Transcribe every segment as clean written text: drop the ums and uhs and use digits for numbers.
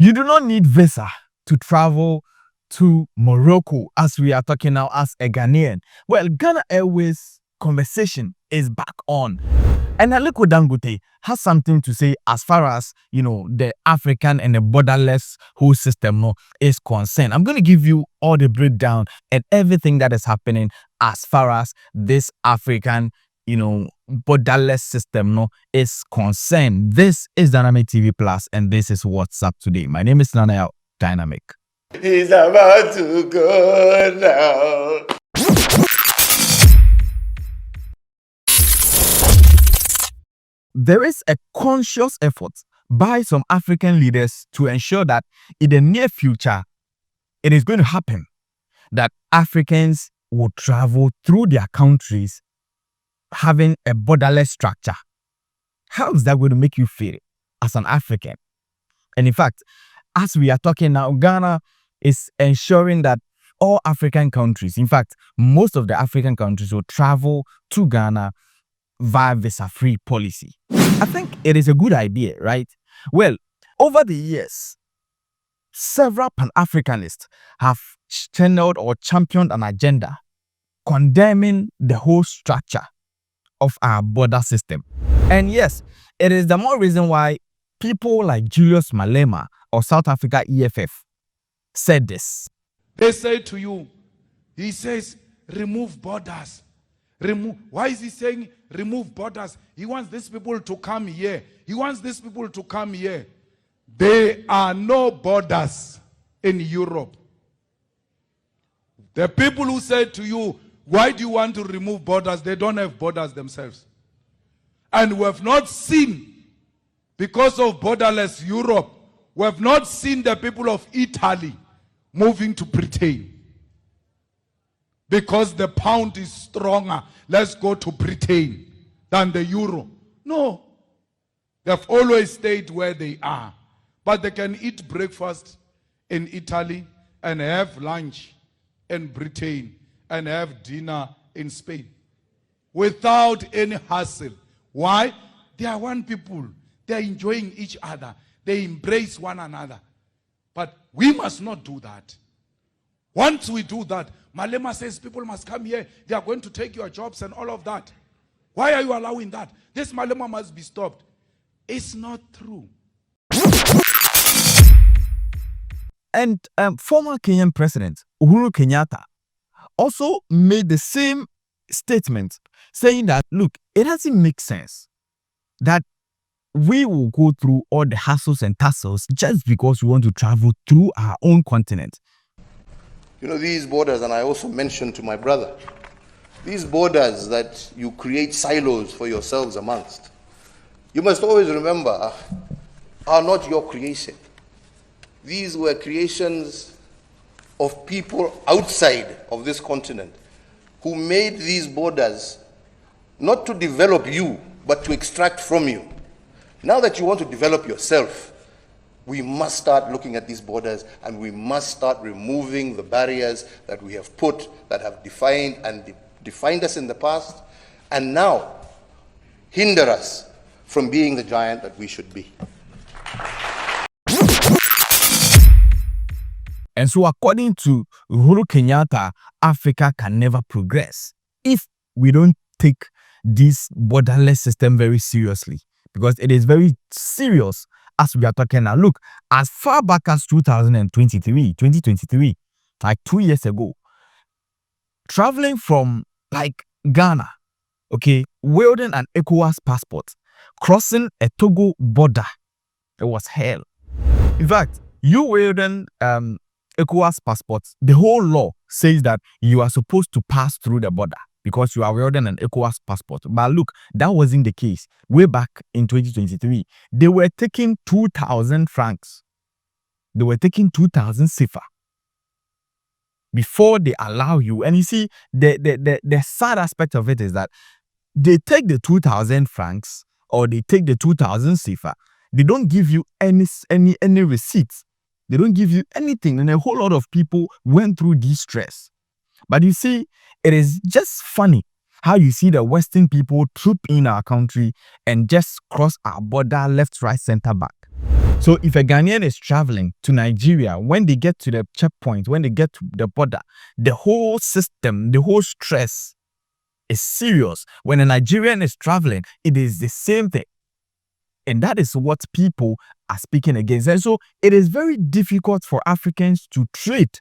You do not need visa to travel to Morocco, as we are talking now as a Ghanaian. Well, Ghana Airways conversation is back on. And Aliko Dangote has something to say as far as, the African and the borderless whole system is concerned. I'm going to give you all the breakdown and everything that is happening as far as this African, borderless system is concerned. This is Dynamic TV Plus, and this is What's Up Today. My name is Nana Dynamic. He's about to go now. There is a conscious effort by some African leaders to ensure that in the near future, it is going to happen that Africans will travel through their countries having a borderless structure. How is that going to make you feel as an African? And in fact, as we are talking now, Ghana is ensuring that all African countries, in fact, most of the African countries will travel to Ghana via visa-free policy. I think it is a good idea, right? Well, over the years, several Pan-Africanists have channeled or championed an agenda condemning the whole structure of our border system. And yes, it is the more reason why people like Julius Malema or South Africa EFF said this. They say to you, he says, remove borders. Why is he saying remove borders? He wants these people to come here. He wants these people to come here. There are no borders in Europe. The people who say to you, why do you want to remove borders? They don't have borders themselves. And we have not seen, because of borderless Europe, we have not seen the people of Italy moving to Britain. Because the pound is stronger, let's go to Britain than the euro. No. They've always stayed where they are. But they can eat breakfast in Italy and have lunch in Britain and have dinner in Spain without any hassle. Why? They are one people. They are enjoying each other. They embrace one another. But we must not do that. Once we do that, Malema says people must come here. They are going to take your jobs and all of that. Why are you allowing that? This Malema must be stopped. It's not true. And former Kenyan President Uhuru Kenyatta also made the same statement, saying that, look, it doesn't make sense that we will go through all the hassles and tussles just because we want to travel through our own continent. These borders, and I also mentioned to my brother, these borders that you create silos for yourselves amongst, you must always remember, are not your creation. These were creations of people outside of this continent who made these borders not to develop you, but to extract from you. Now that you want to develop yourself, we must start looking at these borders, and we must start removing the barriers that we have put, that have defined us in the past, and now hinder us from being the giant that we should be. And so according to Uhuru Kenyatta, Africa can never progress if we don't take this borderless system very seriously, because it is very serious as we are talking now. Look, as far back as 2023, like 2 years ago, traveling from Ghana, wielding an ECOWAS passport, crossing a Togo border, it was hell. In fact, you wielding ECOWAS passports, the whole law says that you are supposed to pass through the border because you are wielding an ECOWAS passport. But look, that wasn't the case. Way back in 2023, they were taking 2,000 francs. They were taking 2,000 CFA before they allow you. And you see, the sad aspect of it is that they take the 2,000 francs or they take the 2,000 CFA. They don't give you any receipts. They don't give you anything. And a whole lot of people went through this stress. But you see, it is just funny how you see the Western people troop in our country and just cross our border left, right, center, back. So if a Ghanaian is traveling to Nigeria, when they get to the checkpoint, when they get to the border, the whole system, the whole stress is serious. When a Nigerian is traveling, it is the same thing. And that is what people are speaking against. And so it is very difficult for Africans to trade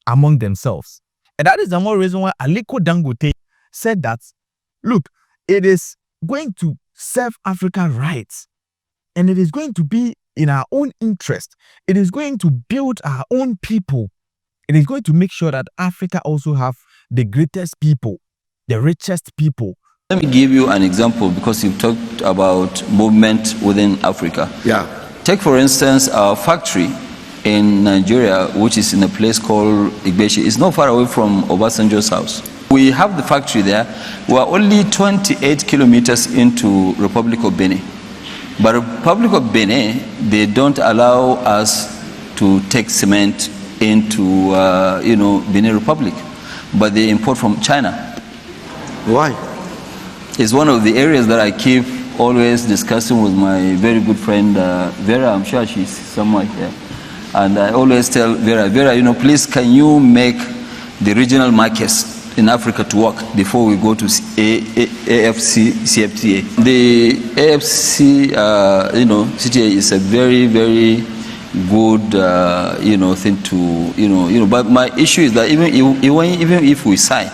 among themselves. And that is the more reason why Aliko Dangote said that, look, it is going to serve African rights. And it is going to be in our own interest. It is going to build our own people. It is going to make sure that Africa also have the greatest people, the richest people. Let me give you an example, because you've talked about movement within Africa. Yeah. Take, for instance, our factory in Nigeria, which is in a place called Igbeshi. It's not far away from Obasanjo's house. We have the factory there. We are only 28 kilometers into Republic of Benin. But Republic of Benin, they don't allow us to take cement into, Benin Republic, but they import from China. Why? It's one of the areas that I keep always discussing with my very good friend Vera. I'm sure she's somewhere here. And I always tell Vera, please, can you make the regional markets in Africa to work before we go to AFCFTA? The AFC, CTA is a very, very good, thing to, But my issue is that even if we sign,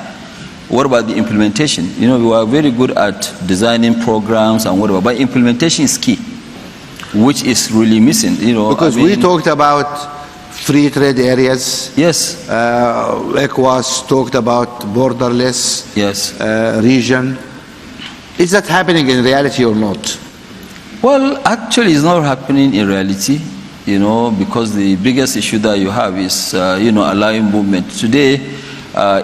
what about the implementation? We are very good at designing programs and whatever, but implementation is key, which is really missing. Because we talked about free trade areas. Yes. ECOWAS talked about borderless. Yes. Region. Is that happening in reality or not? Well, actually, it's not happening in reality. Because the biggest issue that you have is, allowing movement. Today,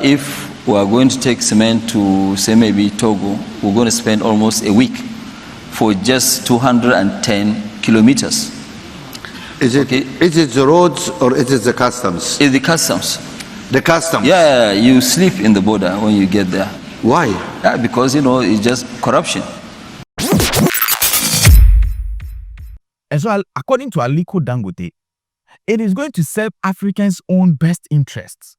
if we are going to take cement to, say, maybe Togo, we're going to spend almost a week for just 210 kilometers. Is it the roads or is it the customs? It's the customs. The customs? Yeah, you sleep in the border when you get there. Why? Yeah, because, it's just corruption. And so, according to Aliko Dangote, it is going to serve Africans' own best interests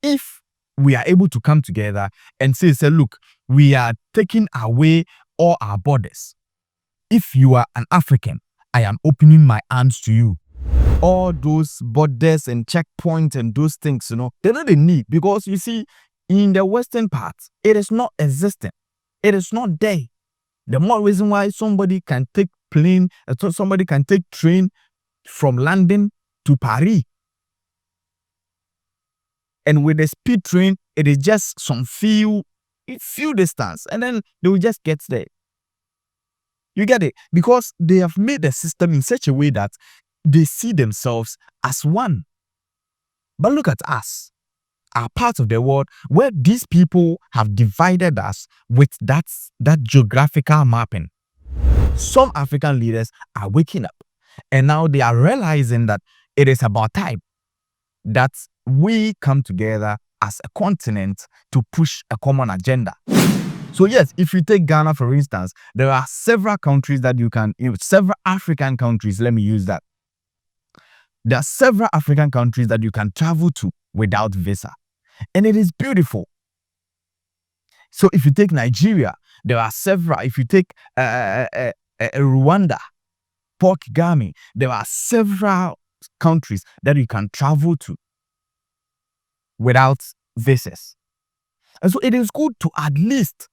if we are able to come together and say, look, we are taking away all our borders. If you are an African, I am opening my arms to you. All those borders and checkpoints and those things, they're not the need, because you see, in the western part, it is not existing. It is not there. The more reason why somebody can take plane, somebody can take train from London to Paris. And with the speed train, it is just some few distance, and then they will just get there. You get it? Because they have made the system in such a way that they see themselves as one. But look at us, our part of the world where these people have divided us with that geographical mapping. Some African leaders are waking up, and now they are realizing that it is about time that we come together as a continent to push a common agenda. So yes, if you take Ghana, for instance, there are several countries that you can, several African countries, let me use that. There are several African countries that you can travel to without visa. And it is beautiful. So if you take Nigeria, there are several. If you take Rwanda, Paul Kagame, there are several countries that you can travel to without visas. And so it is good to at least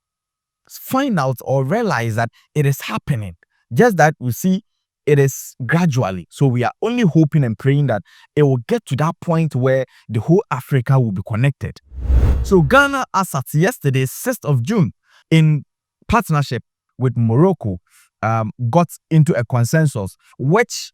find out or realize that it is happening. Just that we see it is gradually. So we are only hoping and praying that it will get to that point where the whole Africa will be connected. So Ghana, as at yesterday, 6th of June, in partnership with Morocco, got into a consensus, which,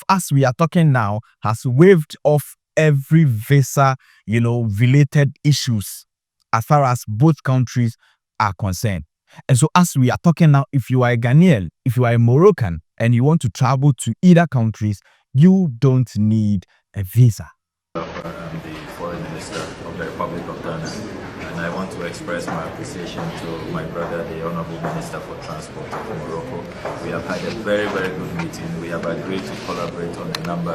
as we are talking now, has waived off every visa, related issues as far as both countries are concerned. And so as we are talking now, if you are a Ghanaian, if you are a Moroccan, and you want to travel to either countries, you don't need a visa. I'm the foreign minister of the Republic of Ghana, and I want to express my appreciation to my brother, the Honorable Minister for Transport of Morocco. We have had a very, very good meeting. We have agreed to collaborate on a number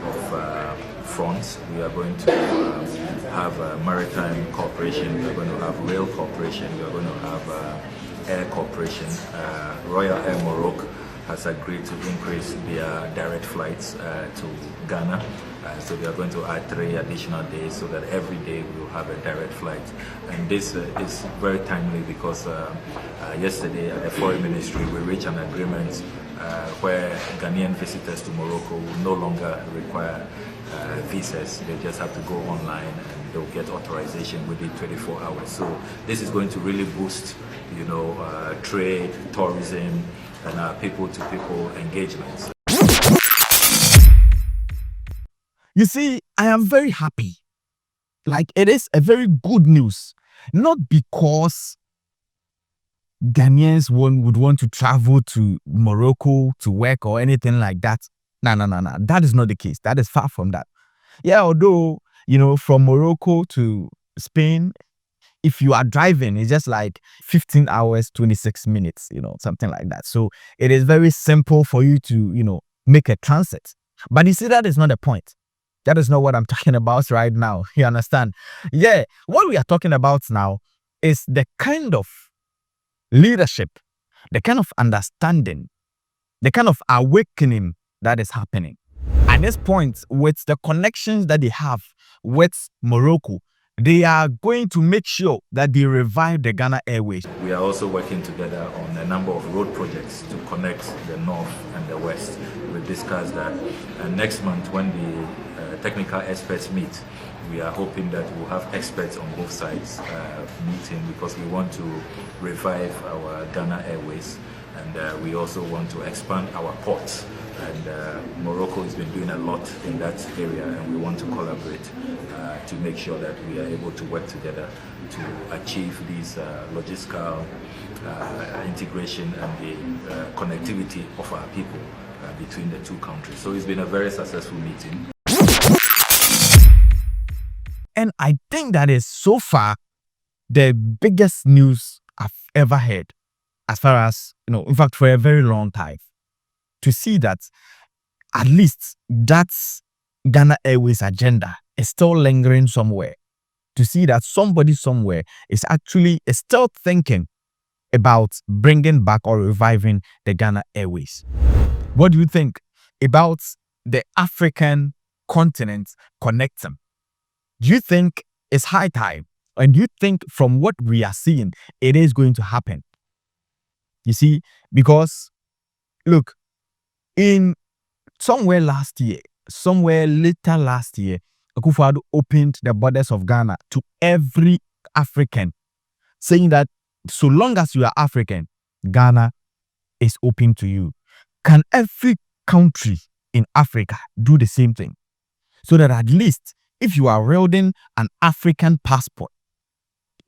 of fronts. We are going to have maritime cooperation, we are going to have rail cooperation, we are going to have air cooperation. Royal Air Morocco has agreed to increase their direct flights to Ghana. So we are going to add 3 additional days so that every day we will have a direct flight. And this is very timely because yesterday at the Foreign Ministry we reached an agreement where Ghanaian visitors to Morocco will no longer require visas. They just have to go online and they'll get authorization within 24 hours. So this is going to really boost, trade, tourism, and people-to-people engagements. You see, I am very happy. Like, it is a very good news. Not because Ghanaians would want to travel to Morocco to work or anything like that. No. That is not the case. That is far from that. Yeah, although, from Morocco to Spain, if you are driving, it's just like 15 hours, 26 minutes, something like that. So it is very simple for you to, make a transit. But you see, that is not the point. That is not what I'm talking about right now. You understand? Yeah, what we are talking about now is the kind of leadership, the kind of understanding, the kind of awakening that is happening. At this point, with the connections that they have with Morocco, they are going to make sure that they revive the Ghana Airways. We are also working together on a number of road projects to connect the north and the west. We discussed that. And next month, when the technical experts meet, we are hoping that we'll have experts on both sides meeting because we want to revive our Ghana Airways, and we also want to expand our ports. And Morocco has been doing a lot in that area, and we want to collaborate to make sure that we are able to work together to achieve these logistical integration and the connectivity of our people between the two countries. So it's been a very successful meeting. And I think that is so far the biggest news I've ever heard, as far as, in fact, for a very long time. To see that at least that Ghana Airways agenda is still lingering somewhere. To see that somebody somewhere is actually still thinking about bringing back or reviving the Ghana Airways. What do you think about the African continent connecting? Do you think it's high time? And do you think from what we are seeing, it is going to happen? You see, because look, in somewhere later last year, Akufo-Addo opened the borders of Ghana to every African, saying that so long as you are African, Ghana is open to you. Can every country in Africa do the same thing? So that at least if you are wielding an African passport,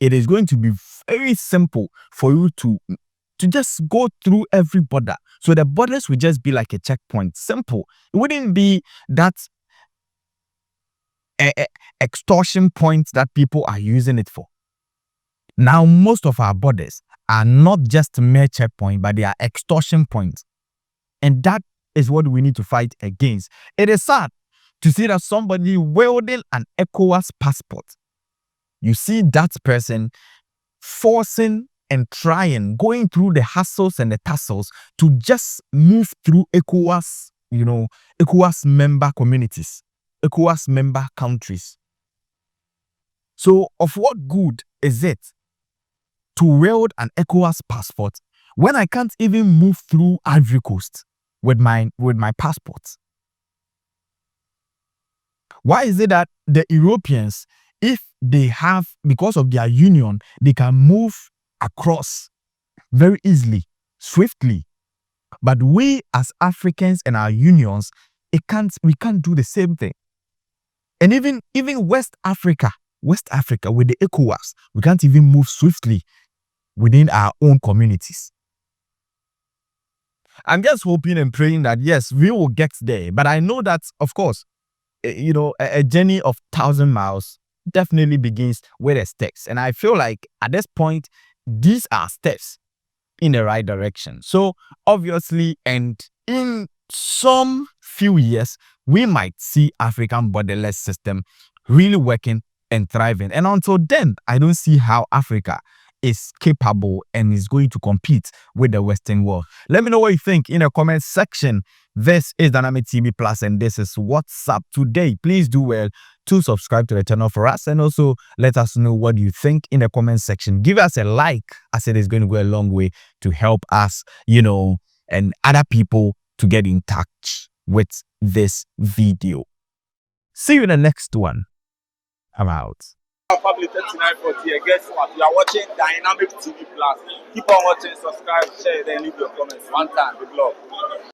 it is going to be very simple for you to just go through every border. So the borders will just be like a checkpoint. Simple. It wouldn't be that extortion point that people are using it for. Now, most of our borders are not just mere checkpoint, but they are extortion points. And that is what we need to fight against. It is sad to see that somebody wielding an ECOWAS passport, you see that person forcing and trying, going through the hassles and the tussles to just move through ECOWAS, ECOWAS member communities, ECOWAS member countries. So of what good is it to wield an ECOWAS passport when I can't even move through Ivory Coast with my passport? Why is it that the Europeans, if they have, because of their union, they can move across very easily, swiftly, but we as Africans and our unions, we can't do the same thing. And even West Africa with the ECOWAS, we can't even move swiftly within our own communities. I'm just hoping and praying that yes, we will get there. But I know that, of course, a journey of 1,000 miles definitely begins with the steps. And I feel like at this point, these are steps in the right direction. So obviously, and in some few years, we might see African borderless system really working and thriving. And until then, I don't see how Africa is capable and is going to compete with the Western world. Let me know what you think in the comment section. This is Dynamic TV Plus, and this is What's Up Today. Please do well to subscribe to the channel for us, and also let us know what you think in the comment section. Give us a like, as it is going to go a long way to help us, and other people to get in touch with this video. See you in the next one. I'm out. Family 3940 guess what? You are watching Dynamic TV Plus. Keep on watching, subscribe, share, then leave your comments. One time, big love.